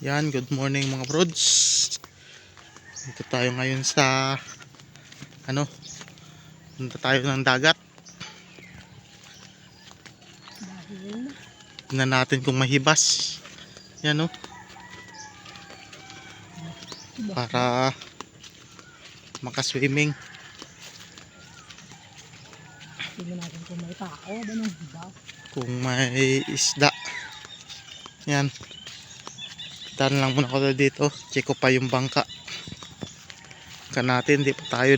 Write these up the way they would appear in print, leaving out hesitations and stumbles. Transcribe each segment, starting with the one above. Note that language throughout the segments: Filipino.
Yan, good morning mga brods. Dito tayo ngayon sa punta tayo ng dagat. Tingnan natin kung mahibas. Yan para makaswimming. Tingnan natin kung may tao ba nang hibas. Kung may isda. Yan. Tan lang muna ako dito. Check ko pa yung bangka. Natin, di pa tayo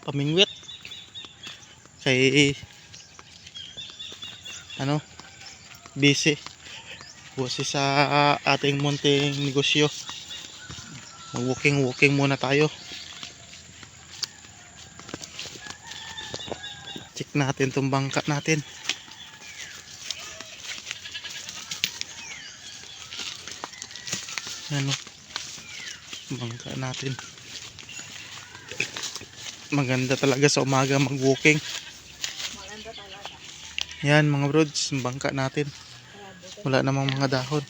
pamingwit. Kay busy. Busy sa ating munting negosyo. Mag-walking muna tayo. Check natin tong bangka natin. Bangka natin. Maganda talaga sa umaga mag-walking. Maganda talaga. Yan mga brods, bangka natin. Wala namang mga dahon.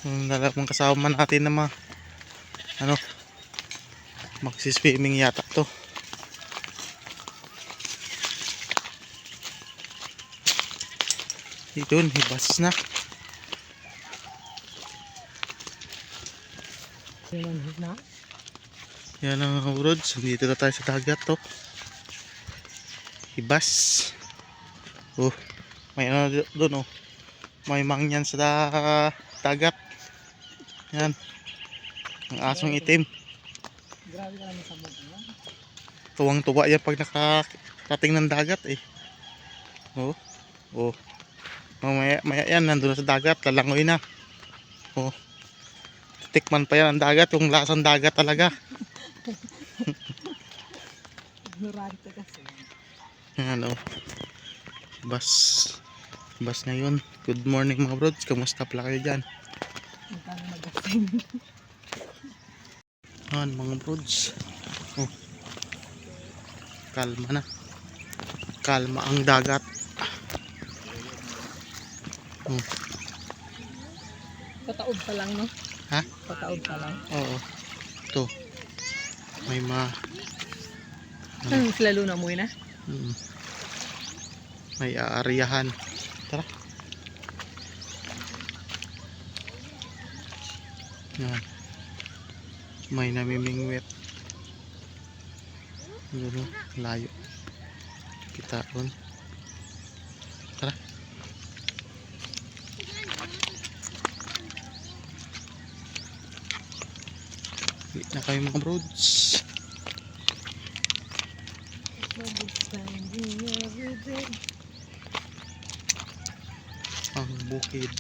Yung dalawang kasama natin na magsiswimming yata to. Ito, hibas na. Yan ang mga brods, dito na tayo sa dagat to. Hibas. May doon may mangyan sa dagat. Yan. Ang asong itim. Grabe ka naman sa mga. Tuwang-tuwa yan pag nakarating ng dagat eh. Maya yan, nandun na sa dagat, lalangoy na. Tikman pa yan ang dagat, yung lasang dagat talaga. Ignorante kasi. Yan Bas ngayon. Good morning mga brods, kamusta pala kayo dyan? Magkano mag-asing. Yan mga brods. Kalma ang dagat. Pataod pa lang, no? Ha? Pataod pa lang. Oo. Ito. May Sila Luna mo na? may aaryahan. Tara. Yan. May namimingwit. Yun layo. Kita ron. Tara. Hit na kayo mga brods. Ang bukid.